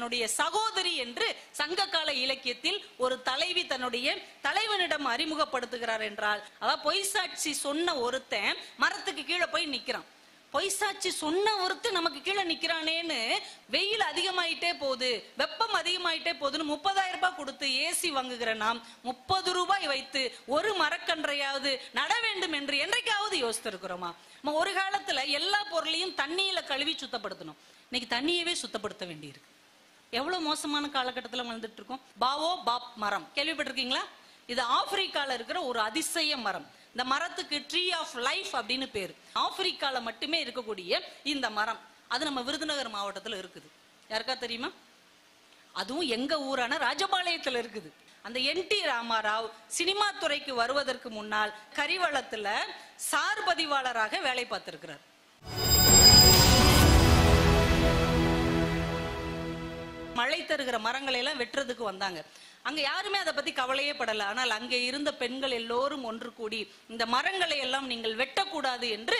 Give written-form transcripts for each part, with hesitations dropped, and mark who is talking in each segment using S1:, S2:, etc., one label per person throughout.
S1: தன்னுடைய சகோதரி என்று சங்ககால இலக்கியத்தில் ஒரு தலைவி தன்னுடைய தலைவனிடம் அறிமுகப்படுத்துகிறார் என்றால், அதாவது பொய் சாட்சி சொன்ன ஒருத்தன் மரத்துக்கு கீழே போய் நிக்கிறான். பொய்சாட்சி சொன்ன ஒருத்தர் நமக்கு கீழே நிக்கிறானேன்னு வெயில் அதிகமாயிட்டே போகுது, வெப்பம் அதிகமாயிட்டே போகுதுன்னு 30,000 ரூபாய் கொடுத்து ஏசி வாங்குகிற நாம் 30 ரூபாய் வைத்து ஒரு மரக்கன்றையாவது நட வேண்டும் என்று என்றைக்காவது யோசித்திருக்கிறோமா? நம்ம ஒரு காலத்துல எல்லா பொருளையும் தண்ணியில கழுவி சுத்தப்படுத்தணும், இன்னைக்கு தண்ணியவே சுத்தப்படுத்த வேண்டியிருக்கு. எவ்வளவு மோசமான காலகட்டத்தில் வாழ்ந்துட்டு இருக்கோம். பாவோ பாப் மரம் கேள்விப்பட்டிருக்கீங்களா? இது ஆப்பிரிக்கால இருக்கிற ஒரு அதிசய மரம். இந்த மரத்துக்கு ட்ரீ ஆஃப் லைஃப் அப்படின்னு பேரு. ஆப்பிரிக்கால மட்டுமே இருக்கக்கூடிய இந்த மரம், அது நம்ம விருதுநகர் மாவட்டத்தில் இருக்குது. யாருக்கா தெரியுமா? அதுவும் எங்க ஊரான ராஜபாளையத்துல இருக்குது. அந்த NT ராமாராவ் சினிமா துறைக்கு வருவதற்கு முன்னால் கரிவளத்துல சார் பதிவாளராக வேலை பார்த்திருக்கிறார். மழை தருகிற மரங்களை எல்லாம் வெட்டுறதுக்கு வந்தாங்க. அங்க யாருமே அதை பத்தி கவலையே படல. ஆனால் அங்கே இருந்த பெண்கள் எல்லோரும் ஒன்று கூடி இந்த மரங்களை எல்லாம் நீங்கள் வெட்டக்கூடாது என்று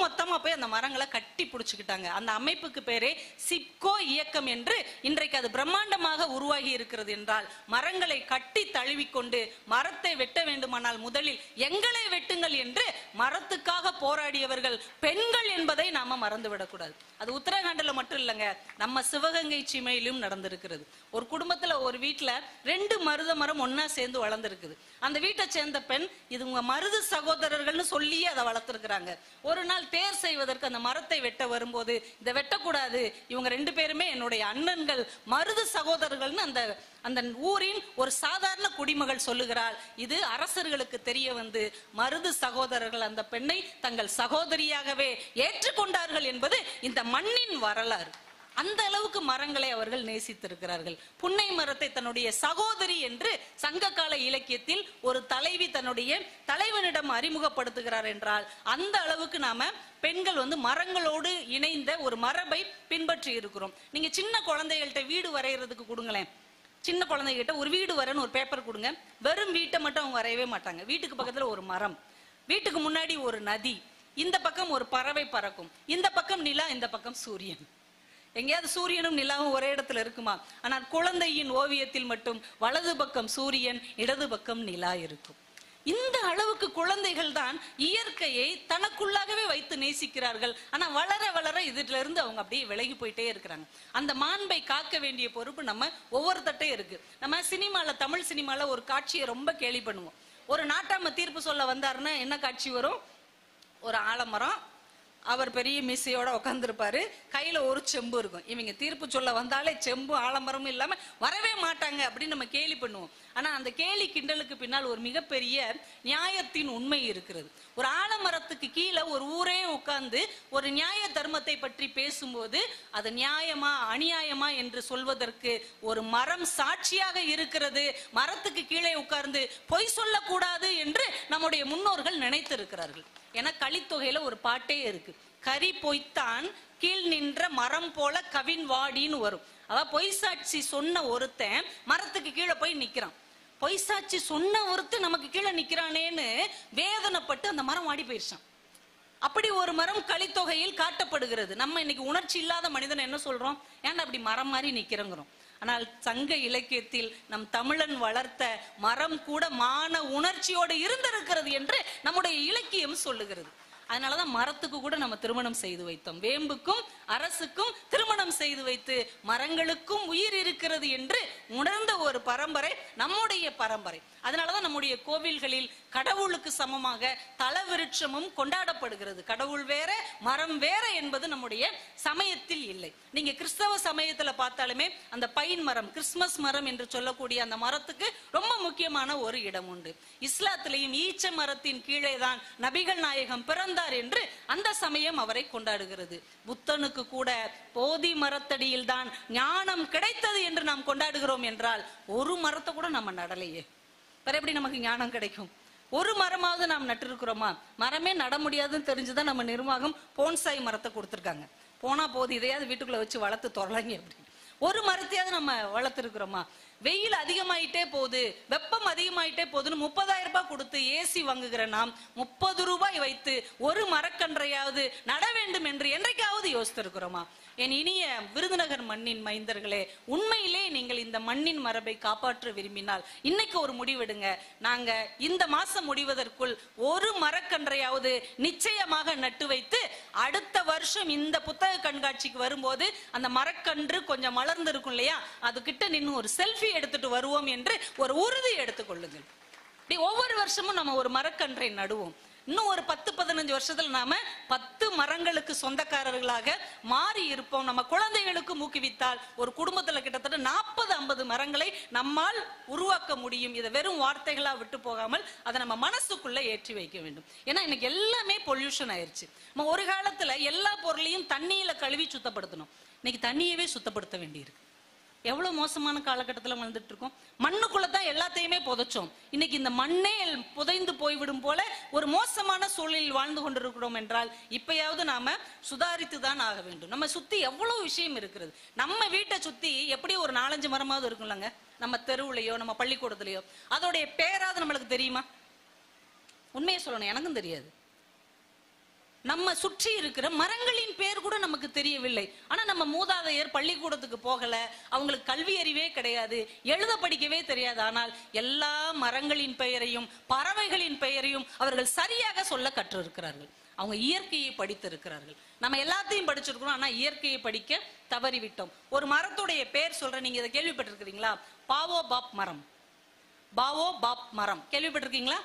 S1: மொத்தமா போய் அந்த மரங்களை கட்டி பிடிச்சுக்கிட்டாங்க. அந்த அமைப்புக்கு பேரே சிப்கோ இயக்கம் என்று இன்றைக்கு அது பிரம்மாண்டமாக உருவாகி இருக்கிறது. என்றால் மரங்களை கட்டி தழுவிக்கொண்டு மரத்தை வெட்ட வேண்டுமானால் முதலில் எங்களை வெட்டுங்கள் என்று மரத்துக்காக போராடியவர்கள் பெண்கள் என்பதை நாம மறந்து விடக்கூடாது. அது உத்தரகாண்டில் மட்டும் இல்லைங்க, நம்ம சிவகங்கை சீமையிலும் நடந்திருக்கிறது. ஒரு குடும்பத்துல ஒரு வீட்டுல 2 மருத மரம் ஒன்னா சேர்ந்து வளர்ந்துருக்குது. அந்த வீட்டை சேர்ந்த பெண் இது உங்க மருது சகோதரர்கள்னு சொல்லியே அதை வளர்த்துருக்குறாங்க. ஒரு நாள் தேர் செய்வதற்கு அந்த மரத்தை வெட்ட வரும்போது இதை வெட்டக்கூடாது, இவங்க 2 பேருமே என்னுடைய அண்ணன்கள், மருது சகோதரர்கள்னு அந்த அந்த ஊரின் ஒரு சாதாரண குடிமகள் சொல்லுகிறாள். இது அரசர்களுக்கு தெரிய வந்து மருது சகோதரர்கள் அந்த பெண்ணை தங்கள் சகோதரியாகவே ஏற்றுக்கொண்டார்கள் என்பது இந்த மண்ணின் வரலாறு. அந்த அளவுக்கு மரங்களை அவர்கள் நேசித்திருக்கிறார்கள். புன்னை மரத்தை தன்னுடைய சகோதரி என்று சங்ககால இலக்கியத்தில் ஒரு தலைவி தன்னுடைய தலைவனிடம் அறிமுகப்படுத்துகிறார் என்றால், அந்த அளவுக்கு நாம பெண்கள் வந்து மரங்களோடு இணைந்த ஒரு மரபை பின்பற்றி இருக்கிறோம். நீங்க சின்ன குழந்தைகள்கிட்ட வீடு வரைகிறதுக்கு கொடுங்களேன். சின்ன குழந்தைகிட்ட ஒரு வீடு வரன்னு ஒரு பேப்பர் கொடுங்க, வெறும் வீட்டை மட்டும் அவங்க வரையவே மாட்டாங்க. வீட்டுக்கு பக்கத்துல ஒரு மரம், வீட்டுக்கு முன்னாடி ஒரு நதி, இந்த பக்கம் ஒரு பறவை பறக்கும், இந்த பக்கம் நிலா, இந்த பக்கம் சூரியன். எங்கேயாவது சூரியனும் நிலாவும் ஒரே இடத்துல இருக்குமா? ஆனால் குழந்தையின் ஓவியத்தில் மட்டும் வலது பக்கம் சூரியன், இடது பக்கம் நிலா இருக்கும். இந்த அளவுக்கு குழந்தைகள் தான் இயற்கையை தனக்குள்ளாகவே வைத்து நேசிக்கிறார்கள். ஆனா வளர வளர இதுல இருந்து அவங்க அப்படியே விலகி போயிட்டே இருக்கிறாங்க. அந்த மாண்பை காக்க வேண்டிய பொறுப்பு நம்ம ஒவ்வொருத்தட்டே இருக்கு. நம்ம சினிமால, தமிழ் சினிமால ஒரு காட்சியை ரொம்ப கேலி பண்ணுவோம். ஒரு நாட்டாம தீர்ப்பு சொல்ல வந்தாருன்னா என்ன காட்சி வரும்? ஒரு ஆலமரம், அவர் பெரிய மீசையோட உட்காந்துருப்பாரு, கையில ஒரு செம்பு இருக்கும். இவங்க தீர்ப்பு சொல்ல வந்தாலே செம்பு ஆலமரமும் இல்லாம வரவே மாட்டாங்க அப்படின்னு நம்ம கேலி பண்ணுவோம். ஆனா அந்த கேலி கிண்டலுக்கு பின்னால் ஒரு மிகப்பெரிய நியாயத்தின் உண்மை இருக்கிறது. ஒரு ஆலமரத்துக்கு கீழே ஒரு ஊரே உட்கார்ந்து ஒரு நியாய தர்மத்தை பற்றி பேசும்போது அது நியாயமா அநியாயமா என்று சொல்வதற்கு ஒரு மரம் சாட்சியாக இருக்கிறது. மரத்துக்கு கீழே உட்கார்ந்து பொய் சொல்லக்கூடாது என்று நம்முடைய முன்னோர்கள் நினைத்திருக்கிறார்கள். ஏன்னா கலித்தொகையில ஒரு பாட்டே இருக்கு, கரி பொய்த்தான் கீழ் நின்ற மரம் போல கவின் வாடின்னு வரும். அதாவது பொய் சாட்சி சொன்ன ஒருத்தன் மரத்துக்கு கீழே போய் நிக்கிறான். பொய் சாட்சி சொன்ன ஒருத்தன் நமக்கு கீழே நிக்கிறானேன்னு வேதனைப்பட்டு அந்த மரம் வாடி போயிருச்சான். அப்படி ஒரு மரம் கலித்தொகையில் காட்டப்படுகிறது. நம்ம இன்னைக்கு உணர்ச்சி இல்லாத மனிதன் என்ன சொல்றோம்? ஏன்னா அப்படி மரம் மாதிரி நிக்கிறோங்கிறோம். ஆனால் சங்க இலக்கியத்தில் நம் தமிழன் வளர்த்த மரம் கூட மான உணர்ச்சியோடு இருந்திருக்கிறது என்று நம்முடைய இலக்கியம் சொல்லுகிறது. அதனாலதான் மரத்துக்கு கூட நம்ம திருமணம் செய்து வைத்தோம். வேம்புக்கும் அரசுக்கும் திருமணம் செய்து வைத்து மரங்களுக்கும் உயிர் இருக்கிறது என்று உணர்ந்த ஒரு பரம்பரை நம்முடைய பரம்பரை. அதனாலதான் நம்முடைய கோவில்களில் கடவுளுக்கு சமமாக தலவிருட்சமும் கொண்டாடப்படுகிறது. கடவுள் வேற மரம் வேற என்பது நம்முடைய சமயத்தில் இல்லை. நீங்க கிறிஸ்தவ சமயத்துல பார்த்தாலுமே அந்த பைன் மரம், கிறிஸ்துமஸ் மரம் என்று சொல்லக்கூடிய அந்த மரத்துக்கு ரொம்ப முக்கியமான ஒரு இடம் உண்டு. இஸ்லாத்திலையும் ஈச்ச மரத்தின் கீழே தான் நபிகள் நாயகம் பிறந்தார் என்று அந்த சமயம் அவரை கொண்டாடுகிறது. புத்தனுக்கு கூட போதி மரத்தடியில் தான் ஞானம் கிடைத்தது என்று நாம் கொண்டாடுகிறோம் என்றால் ஒரு மரத்தை கூட நம்ம நடலையே, வேற எப்படி நமக்கு ஞானம் கிடைக்கும்? ஒரு மரமாவது நாம் நட்டு இருக்கிறோமா? மரமே நட முடியாதுன்னு தெரிஞ்சுதான் நம்ம நிர்வாகம் போன்சாய் மரத்தை கொடுத்துருக்காங்க. போனா போது இதையாவது வீட்டுக்குள்ள வச்சு வளர்த்து தொடலாங்க அப்படின்னு. ஒரு மரத்தையாவது நம்ம வளர்த்துருக்கிறோமா? வெயில் அதிகமாயிட்டே போகுது, வெப்பம் அதிகமாயிட்டே போகுதுன்னு 30,000 ரூபாய் கொடுத்து ஏசி வாங்குகிற நாம் 30 ரூபாய் வைத்து ஒரு மரக்கன்றையாவது நட வேண்டும் என்று என்றைக்காவது யோசித்திருக்கிறோமா? என் இனிய விருதுநகர் மண்ணின் மைந்தர்களே, உண்மையிலே நீங்கள் இந்த மண்ணின் மரபை காப்பாற்ற விரும்பினால் இன்னைக்கு ஒரு முடிவெடுங்க. நாங்க இந்த மாசம் முடிவதற்குள் ஒரு மரக்கன்றையாவது நிச்சயமாக நட்டு வைத்து அடுத்த வருஷம் இந்த புத்தக கண்காட்சிக்கு வரும்போது அந்த மரக்கன்று கொஞ்சம் மலர்ந்து இருக்கும் இல்லையா, அது கிட்ட நின்று ஒரு செல்ஃபி எடுத்துட்டு வருவோம் என்று ஒரு உறுதி எடுத்துக்கொள்ளுங்கள். ஒவ்வொரு வருஷமும் நம்ம ஒரு மரக்கன்றை நடுவோம். இன்னும் ஒரு 10-15 வருஷத்துல நாம 10 மரங்களுக்கு சொந்தக்காரர்களாக மாறி இருப்போம். நம்ம குழந்தைகளுக்கு ஊக்குவித்தால் ஒரு குடும்பத்துல கிட்டத்தட்ட 40-50 மரங்களை நம்மால் உருவாக்க முடியும். இதை வெறும் வார்த்தைகளா விட்டு போகாமல் அதை நம்ம மனசுக்குள்ள ஏற்றி வைக்க வேண்டும். ஏன்னா இன்னைக்கு எல்லாமே பொல்யூஷன் ஆயிருச்சு. நம்ம ஒரு காலத்துல எல்லா பொருளையும் தண்ணியில கழுவி சுத்தப்படுத்தணும், இன்னைக்கு தண்ணியவே சுத்தப்படுத்த வேண்டியிருக்கு. எவ்வளவு மோசமான காலகட்டத்தில் வாழ்ந்துட்டு இருக்கோம். மண்ணுக்குள்ளதான் எல்லாத்தையுமே புதைச்சோம். இன்னைக்கு இந்த மண்ணே புதைந்து போய்விடும் போல ஒரு மோசமான சூழலில் வாழ்ந்து கொண்டிருக்கிறோம் என்றால் இப்பயாவது நாம சுதாரித்து தான் ஆக வேண்டும். நம்ம சுத்தி எவ்வளவு விஷயம் இருக்கிறது. நம்ம வீட்டை சுத்தி எப்படி ஒரு 4-5 மரமாவது இருக்கும்லங்க. நம்ம தெருவுலையோ நம்ம பள்ளிக்கூடத்துலயோ அதோடைய பேராவது நம்மளுக்கு தெரியுமா? உண்மையை சொல்லணும், எனக்கும் தெரியாது. நம்ம சுற்றி இருக்கிற மரங்களின் பேர் கூட நமக்கு தெரியவில்லை. ஆனா நம்ம மூதாதையர் பள்ளிக்கூடத்துக்கு போகல, அவங்களுக்கு கல்வி அறிவே கிடையாது, எழுத படிக்கவே தெரியாது. ஆனால் எல்லா மரங்களின் பெயரையும் பறவைகளின் பெயரையும் அவர்கள் சரியாக சொல்ல கற்றிருக்கிறார்கள். அவங்க இயற்கையை படித்திருக்கிறார்கள். நம்ம எல்லாத்தையும் படிச்சிருக்கிறோம், ஆனா இயற்கையை படிக்க தவறிவிட்டோம். ஒரு மரத்துடைய பேர் சொல்றேன், நீங்க இதை கேள்விப்பட்டிருக்கிறீங்களா? பாவோபாப் மரம். பாவோபாப் மரம் கேள்விப்பட்டிருக்கீங்களா?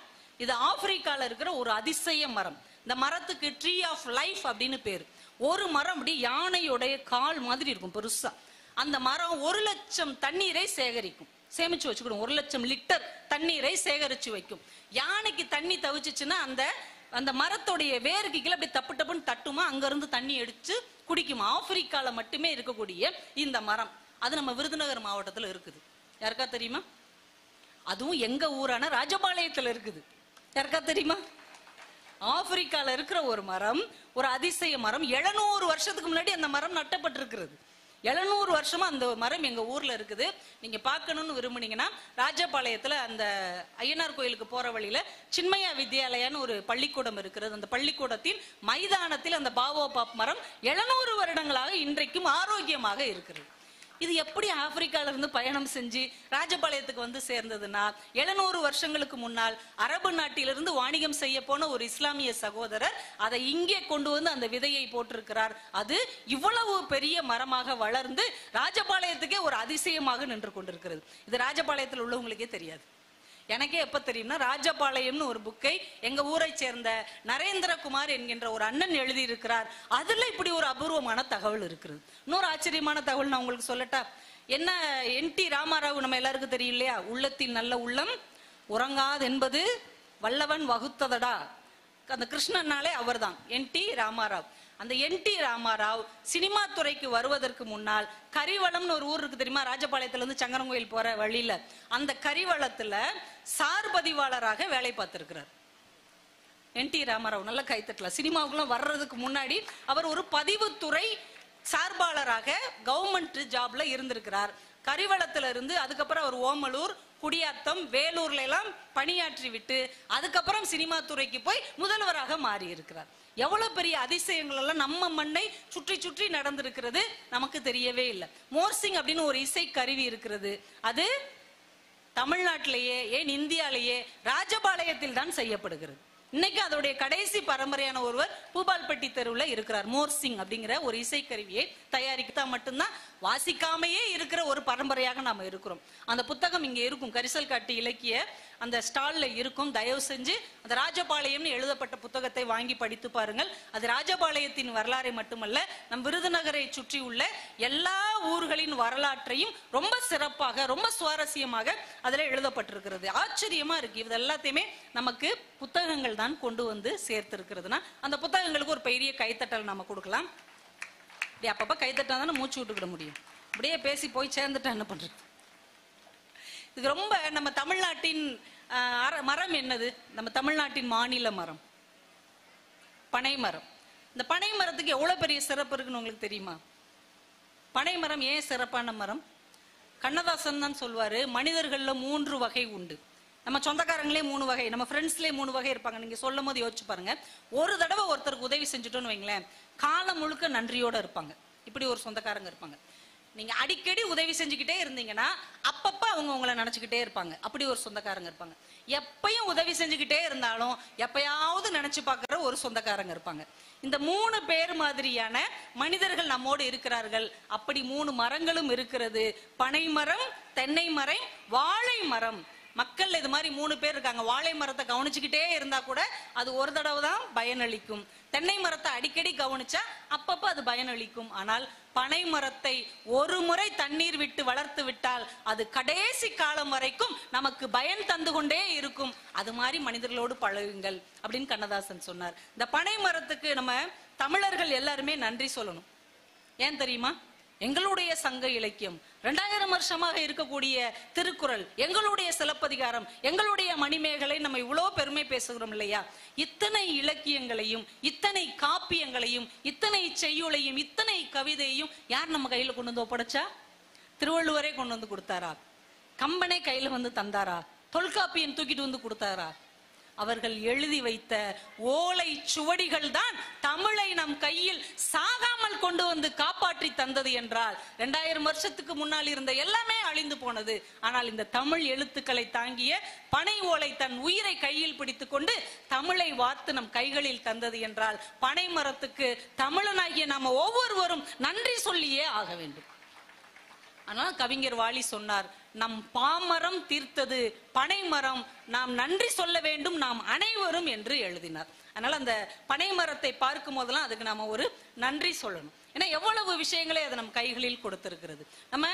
S1: இது ஆப்பிரிக்கால இருக்கிற ஒரு அதிசய மரம். இந்த மரத்துக்கு ட்ரீ ஆஃப் லைஃப் அப்படின்னு பேரு. ஒரு மரம் அப்படி யானையோடைய கால் மாதிரி இருக்கும் பெருசா. அந்த மரம் 1,00,000 தண்ணீரை சேகரிக்கும், சேமிச்சு வச்சுக்கணும். 1,00,000 லிட்டர் தண்ணீரை சேகரிச்சு வைக்கும். யானைக்கு தண்ணி தவிச்சுச்சுன்னா அந்த அந்த மரத்துடைய வேருக்கு கீழே அப்படி தப்பு டப்புன்னு தட்டுமா, அங்க இருந்து தண்ணி எடுத்து குடிக்குமா. ஆப்பிரிக்கால மட்டுமே இருக்கக்கூடிய இந்த மரம், அது நம்ம விருதுநகர் மாவட்டத்துல இருக்குது. யாருக்கா தெரியுமா? அதுவும் எங்க ஊரான ராஜபாளையத்துல இருக்குது. யாருக்கா தெரியுமா? ஆப்பிரிக்கால இருக்கிற ஒரு மரம், ஒரு அதிசய மரம். 700 வருஷத்துக்கு முன்னாடி அந்த மரம் நட்டப்பட்டிருக்கிறது. 700 வருஷமா அந்த மரம் எங்க ஊர்ல இருக்குது. நீங்க பார்க்கணும்னு விரும்புனீங்கன்னா ராஜபாளையத்துல அந்த ஐயனார் கோயிலுக்கு போற வழியில சின்மயா வித்யாலயான்னு ஒரு பள்ளிக்கூடம் இருக்கிறது. அந்த பள்ளிக்கூடத்தின் மைதானத்தில் அந்த பாவோபாப் மரம் 700 வருடங்களாக இன்றைக்கும் ஆரோக்கியமாக இருக்கிறது. இது எப்படி ஆப்பிரிக்கால இருந்து பயணம் செஞ்சு ராஜபாளையத்துக்கு வந்து சேர்ந்ததுன்னா, 700 வருஷங்களுக்கு முன்னால் அரபு நாட்டிலிருந்து வாணிகம் செய்ய போன ஒரு இஸ்லாமிய சகோதரர் அதை இங்கே கொண்டு வந்து அந்த விதையை போட்டிருக்கிறார். அது இவ்வளவு பெரிய மரமாக வளர்ந்து ராஜபாளையத்துக்கே ஒரு அதிசயமாக நின்று கொண்டிருக்கிறது. இது ராஜபாளையத்தில் உள்ளவங்களுக்கே தெரியாது. எனக்கே எப்ப தெரியும்னா, ராஜபாளையம்னு ஒரு புக்கை எங்க ஊரை சேர்ந்த நரேந்திரகுமார் என்கின்ற ஒரு அண்ணன் எழுதி இருக்கிறார். அதுல இப்படி ஒரு அபூர்வமான தகவல் இருக்கிறது. இன்னொரு ஆச்சரியமான தகவல் நான் உங்களுக்கு சொல்லட்டா? என்ன, NT ராமாராவ் நம்ம எல்லாருக்கும் தெரியும் இல்லையா? உள்ளத்தில் நல்ல உள்ளம் உறங்காது என்பது வல்லவன் வகுத்ததடா. அந்த கிருஷ்ணனாலே அவர் தான் NT ராமாராவ். அந்த NT ராமாராவ் சினிமா துறைக்கு வருவதற்கு முன்னால் கரிவளம்னு ஒரு ஊர் இருக்கு தெரியுமா? ராஜபாளையத்துல இருந்து சங்கரங்கோயில் போற வழியில அந்த கரிவளத்துல சார் பதிவாளராக வேலை பார்த்திருக்கிறார் NT ராமாராவ். நல்ல கைத்தட்டலாம். சினிமாவுக்குள்ள வர்றதுக்கு முன்னாடி அவர் ஒரு பதிவுத்துறை சார்பாளராக கவர்மெண்ட் ஜாப்ல இருந்திருக்கிறார். கரிவளத்துல இருந்து அதுக்கப்புறம் அவர் ஓமலூர், குடியாத்தம், வேலூர்ல எல்லாம் பணியாற்றி விட்டு அதுக்கப்புறம் சினிமா துறைக்கு போய் முதல்வராக மாறி இருக்கிறார். எவ்வளவு பெரிய அதிசயங்கள் எல்லாம் நம்ம மண்ணை சுற்றி சுற்றி நடந்திருக்கிறது நமக்கு தெரியவே இல்லை. மோர்சிங் அப்படின்னு ஒரு இசை கருவி இருக்கிறது. அது தமிழ்நாட்டிலேயே, ஏன் இந்தியாலேயே ராஜபாளையத்தில் தான் செய்யப்படுகிறது. இன்னைக்கு அதோடைய கடைசி பரம்பரையான ஒருவர் பூபால்பட்டி தெருவுல இருக்கிறார். மோர்சிங் அப்படிங்கிற ஒரு இசைக்கருவியை தயாரிக்கா மட்டும்தான் வாசிக்காமையே இருக்கிற ஒரு பரம்பரையாக நாம இருக்கிறோம். அந்த புத்தகம் இங்க இருக்கும், கரிசல் காட்டு இலக்கிய அந்த ஸ்டால்ல இருக்கும். தயவு செஞ்சு அந்த ராஜபாளையம்னு எழுதப்பட்ட புத்தகத்தை வாங்கி படித்து பாருங்கள். அது ராஜபாளையத்தின் வரலாறை மட்டுமல்ல, நம் விருதுநகரை சுற்றி உள்ள எல்லா ஊர்களின் வரலாற்றையும் ரொம்ப சிறப்பாக, ரொம்ப சுவாரஸ்யமாக அதுல எழுதப்பட்டிருக்கிறது. ஆச்சரியமா இருக்கு. இது எல்லாத்தையுமே நமக்கு புத்தகங்கள் தான் கொண்டு வந்து சேர்த்திருக்கிறதுனா அந்த புத்தகங்களுக்கு ஒரு பெரிய கைத்தட்டல் நாம கொடுக்கலாம். இப்படி அப்பப்ப கைத்தட்டா தானே மூச்சு விட்டுக்கிட முடியும். அப்படியே பேசி போய் சேர்ந்துட்டா என்ன பண்றது? இது ரொம்ப நம்ம தமிழ்நாட்டின் மரம் என்னது? நம்ம தமிழ்நாட்டின் மாநில மரம் பனை மரம். இந்த பனை மரத்துக்கு எவ்வளவு பெரிய சிறப்பு இருக்குன்னு உங்களுக்கு தெரியுமா? பனைமரம் ஏன் சிறப்பான மரம்? கண்ணதாசன் தான் சொல்வாரு, மனிதர்கள்ல 3 வகை உண்டு. நம்ம சொந்தக்காரங்களே 3 வகை, நம்ம ஃப்ரெண்ட்ஸ்லயே 3 வகை இருப்பாங்க. நீங்க சொல்லும் போது யோசிச்சு பாருங்க. ஒரு தடவை ஒருத்தருக்கு உதவி செஞ்சுட்டோன்னு வைங்களேன், காலம் முழுக்க நன்றியோட இருப்பாங்க. இப்படி ஒரு சொந்தக்காரங்க இருப்பாங்க. நீங்க அடிக்கடி உதவி செஞ்சுக்கிட்டே இருந்தீங்கன்னா அப்பப்ப அவங்க உங்களை நினைச்சுக்கிட்டே இருப்பாங்க. அப்படி ஒரு சொந்தக்காரங்க இருப்பாங்க. எப்பயும் உதவி செஞ்சுக்கிட்டே இருந்தாலும் எப்பயாவது நினைச்சு பார்க்கிற ஒரு சொந்தக்காரங்க இருப்பாங்க. இந்த 3 பேர் மாதிரியான மனிதர்கள் நம்மோடு இருக்கிறார்கள். அப்படி 3 மரங்களும் இருக்கிறது. பனை மரம், தென்னை மரம், வாழை மரம். மக்கள் இது மாதிரி 3 பேர் இருக்காங்க. வாழை மரத்தை கவனிச்சுக்கிட்டே இருந்தா கூட அது ஒரு தடவை தான் பயனளிக்கும். தென்னை மரத்தை அடிக்கடி கவனிச்சா அப்பப்ப அது பயனளிக்கும். ஆனால் பனை மரத்தை ஒரு முறை தண்ணீர் விட்டு வளர்த்து விட்டால் அது கடைசி காலம் வரைக்கும் நமக்கு பயன் தந்து கொண்டே இருக்கும். அது மாதிரி மனிதர்களோடு பழகுங்கள் அப்படின்னு கண்ணதாசன் சொன்னார். இந்த பனை மரத்துக்கு நம்ம தமிழர்கள் எல்லாருமே நன்றி சொல்லணும். ஏன் தெரியுமா? எங்களுடைய சங்க இலக்கியம், 2000 வருஷமாக இருக்கக்கூடிய திருக்குறள், எங்களுடைய சிலப்பதிகாரம், எங்களுடைய மணிமேகலை, நம்ம இவ்வளவு பெருமை பேசுகிறோம் இல்லையா? இத்தனை இலக்கியங்களையும், இத்தனை காப்பியங்களையும், இத்தனை செய்யுளையும், இத்தனை கவிதையும் யார் நம்ம கையில கொண்டு வந்து ஒப்படைச்சா? திருவள்ளுவரே கொண்டு வந்து கொடுத்தாரா? கம்பனே கையில வந்து தந்தாரா? தொல்காப்பியன் தூக்கிட்டு வந்து கொடுத்தாரா? அவர்கள் எழுதி வைத்த ஓலை சுவடிகள் தான் தமிழை நம் கையில் சாகாமல் கொண்டு வந்து காப்பாற்றி தந்தது என்றால் 2000 வருஷத்துக்கு முன்னால் இருந்த எல்லாமே அழிந்து போனது. ஆனால் இந்த தமிழ் எழுத்துக்களை தாங்கிய பனை ஓலை தன் உயிரை கையில் பிடித்துக் கொண்டு தமிழை வார்த்து நம் கைகளில் தந்தது என்றால் பனை மரத்துக்கு தமிழனாகிய நாம ஒவ்வொருவரும் நன்றி சொல்லியே ஆக வேண்டும். ஆனால் கவிஞர் வாலி சொன்னார், நம் பாமரம் தீர்த்தது பனை மரம், நாம் நன்றி சொல்ல வேண்டும் நாம் அனைவரும் என்று எழுதினார். அதனால அந்த பனை மரத்தை பார்க்கும் போதெல்லாம் அதுக்கு நாம ஒரு நன்றி சொல்லணும். ஏன்னா எவ்வளவு விஷயங்களே அது நம் கைகளில் கொடுத்திருக்கிறது. நம்ம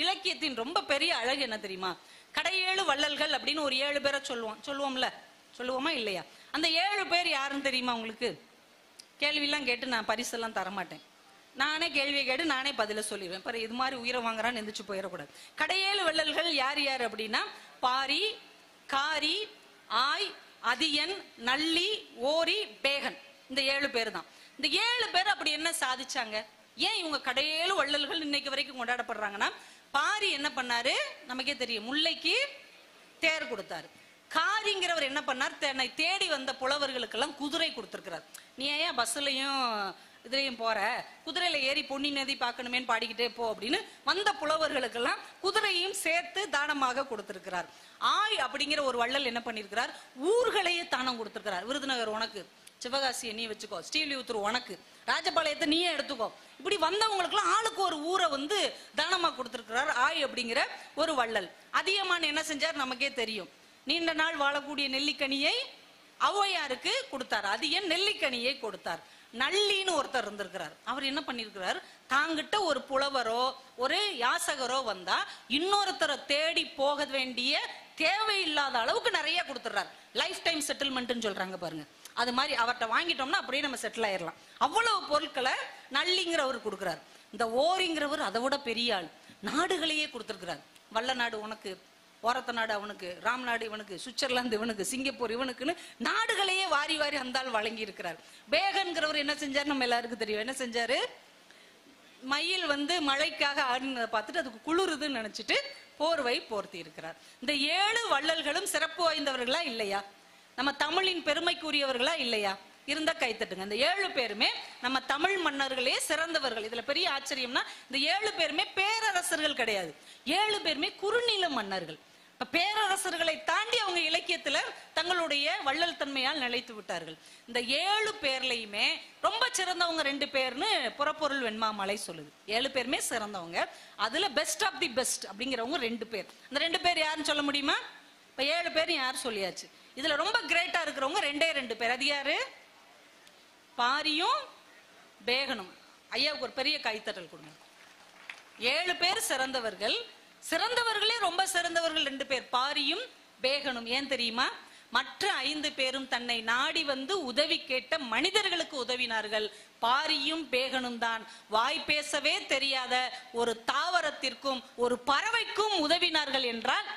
S1: இலக்கியத்தின் ரொம்ப பெரிய அழகு என்ன தெரியுமா? கடையேழு வள்ளல்கள் அப்படின்னு ஒரு 7 பேரை சொல்லுவோம்ல, சொல்லுவோமா இல்லையா? அந்த 7 பேர் யாருன்னு தெரியுமா உங்களுக்கு? கேள்வியெல்லாம் கேட்டு நான் பரிசெல்லாம் தரமாட்டேன். நானே கேள்வியை கேட்டு நானே பதில சொல்லிடுவேன். பாரு, இது மாதிரி உயிரை வாங்குறான்னு எந்திரிச்சு போயிடக்கூடாது. கடையேழு வள்ளல்கள் யார் யார் அப்படின்னா, பாரி, காரி, ஆய், அதியன், நள்ளி, ஓரி, பேகன். இந்த 7 பேர் தான். இந்த 7 பேர் அப்படி என்ன சாதிச்சாங்க? ஏன் இவங்க கடையேழு வள்ளல்கள் இன்னைக்கு வரைக்கும் கொண்டாடப்படுறாங்கன்னா, பாரி என்ன பண்ணாரு நமக்கே தெரியும், முல்லைக்கு தேர் கொடுத்தாரு. காரிங்கிறவர் என்ன பண்ணார், தன்னை தேடி வந்த புலவர்களுக்கெல்லாம் குதிரை கொடுத்திருக்கிறார். நீ ஏன் பஸ்லயும் இதுலயும் போற, குதிரையில ஏறி பொன்னி நதி பார்க்கணுமேன்னு பாடிக்கிட்டே போ அப்படின்னு வந்த புலவர்களுக்கெல்லாம் குதிரையும் சேர்த்து தானமாக கொடுத்திருக்கிறார். ஆய் அப்படிங்கிற ஒரு வள்ளல் என்ன பண்ணிருக்கிறார், ஊர்களையே தானம் கொடுத்திருக்கிறார். விருதுநகர் உனக்கு, சிவகாசியை நீ வச்சுக்கோ, ஸ்ரீவில்லிபுத்தூர் உனக்கு, ராஜபாளையத்தை நீயே எடுத்துக்கோ. இப்படி வந்தவங்களுக்கு எல்லாம் ஆளுக்கு ஒரு ஊரை வந்து தானமா கொடுத்திருக்கிறார் ஆய் அப்படிங்கிற ஒரு வள்ளல். அதியமான் என்ன செஞ்சார் நமக்கே தெரியும். நீண்ட நாள் வாழக்கூடிய நெல்லிக்கனியை ஔவையாருக்கு கொடுத்தார். அதியன் நெல்லிக்கனியை கொடுத்தார். நள்ளின்னு ஒருத்தர் இருந்திருக்கிறார். அவர் என்ன பண்ணிருக்கிறார், தாங்கிட்ட ஒரு புலவரோ ஒரு யாசகரோ வந்தா இன்னொருத்தரை தேடி போக வேண்டிய தேவையில்லாத அளவுக்கு நிறைய கொடுத்துறாரு. லைஃப் டைம் செட்டில்மெண்ட்னு சொல்றாங்க பாருங்க, அது மாதிரி அவர்கிட்ட வாங்கிட்டோம்னா அப்படியே நம்ம செட்டில் ஆயிடலாம். அவ்வளவு பொருட்களை நள்ளிங்கிறவர் கொடுக்கிறார். இந்த ஓரிங்கிறவர் அதை விட பெரிய ஆள், நாடுகளையே கொடுத்திருக்கிறார். வல்ல நாடு உனக்கு, ஓரத்த நாடு அவனுக்கு, ராம் நாடு இவனுக்கு, சுவிட்சர்லாந்து இவனுக்கு, சிங்கப்பூர் இவனுக்குன்னு நாடுகளையே வாரி வாரி அந்த ஆள் வழங்கி இருக்கிறார். பேகன்கிறவர் என்ன செஞ்சார் நம்ம எல்லாருக்கும் தெரியும். என்ன செஞ்சாரு, மயில் வந்து மழைக்காக ஆடினதை பார்த்துட்டு அதுக்கு குளிருதுன்னு நினைச்சிட்டு போர்வை போர்த்தி இருக்கிறார். இந்த 7 வள்ளல்களும் சிறப்பு வாய்ந்தவர்களா இல்லையா? நம்ம தமிழின் பெருமைக்குரியவர்களா இல்லையா? இருந்தா கைத்தட்டுங்க. இந்த 7 பேருமே நம்ம தமிழ் மன்னர்களே சிறந்தவர்கள். இதுல பெரிய ஆச்சரியம்னா இந்த 7 பேருமே பேரரசர்கள் கிடையாது. 7 பேருமே குறுநில மன்னர்கள். பேரரசர்களை தாண்டி அவங்க இலக்கியத்துல தங்களுடைய வள்ளல் தன்மையால் நிலைத்து விட்டார்கள். இந்த 7 பேர்லயுமே ரொம்ப சிறந்தவங்க 2 பேர்னு புறப்பொருள் வெண்மாமலை சொல்லுது. 7 பேருமே சிறந்தவங்க. அதுல பெஸ்ட் ஆஃப் தி பெஸ்ட் அப்படிங்கிறவங்க 2 பேர். அந்த 2 பேர் யாருன்னு சொல்ல முடியுமா? இப்ப 7 பேர் யார் சொல்லியாச்சு. இதுல ரொம்ப கிரேட்டா இருக்கிறவங்க 2 பேர். அது யாரு? பாரியும் பேகனும். ஐயாவுக்கு ஒரு பெரிய கைத்தட்டல் கொடுங்க. 7 பேர் சிறந்தவர்கள். சிறந்தவர்களே ரொம்ப சிறந்தவர்கள் 2 பேர், பாரியும் பேகனும். ஏன் தெரியுமா? மற்ற 5 பேரும் தன்னை நாடி வந்து உதவி கேட்ட மனிதர்களுக்கு உதவினார்கள். பாரியும் பேகனும் தான் வாய் பேசவே தெரியாத ஒரு தாவரத்திற்கும் ஒரு பறவைக்கும் உதவினார்கள் என்றால்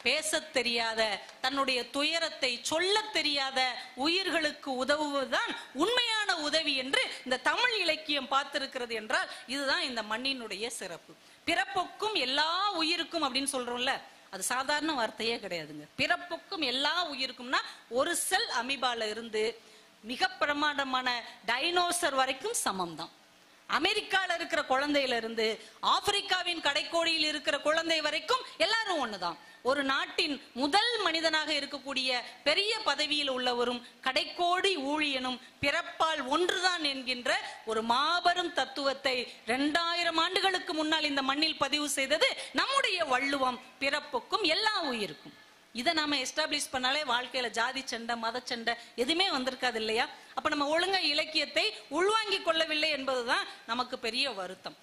S1: பேசத் தெரியாத, தன்னுடைய துயரத்தை சொல்ல தெரியாத உயிர்களுக்கு உதவுவதுதான் உண்மையான உதவி என்று இந்த தமிழ் இலக்கியம் பார்த்திருக்கிறது என்றால் இதுதான் இந்த மண்ணினுடைய சிறப்பு. பிறப்புக்கும் எல்லா உயிருக்கும் அப்படின்னு சொல்றோம்ல, அது சாதாரண வார்த்தையே கிடையாதுங்க. பிறப்புக்கும் எல்லா உயிருக்கும்னா ஒரு செல் அமீபால இருந்து மிக பிரமாண்டமான டைனோசர் வரைக்கும் சமம் தான். அமெரிக்கால இருக்கிற குழந்தையில இருந்து ஆப்பிரிக்காவின் கடைக்கோடியில் இருக்கிற குழந்தை வரைக்கும் எல்லாரும் ஒண்ணுதான். ஒரு நாட்டின் முதல் மனிதனாக இருக்கக்கூடிய பெரிய பதவியில் உள்ளவரும் கடைக்கோடி ஊழியனும் பிறப்பால் ஒன்றுதான் என்கின்ற ஒரு மாபெரும் தத்துவத்தை 2000 ஆண்டுகளுக்கு முன்னால் இந்த மண்ணில் பதிவு செய்தது நம்முடைய வள்ளுவம். பிறப்புக்கும் எல்லா உயிருக்கும். இதை நாம எஸ்டாப்ளிஷ் பண்ணாலே வாழ்க்கையில ஜாதி சண்டை, மத சண்டை எதுவுமே வந்திருக்காது இல்லையா? அப்ப நம்ம ஒழுங்கா இலக்கியத்தை உள்வாங்கிக் கொள்ளவில்லை என்பதுதான் நமக்கு பெரிய வருத்தம்.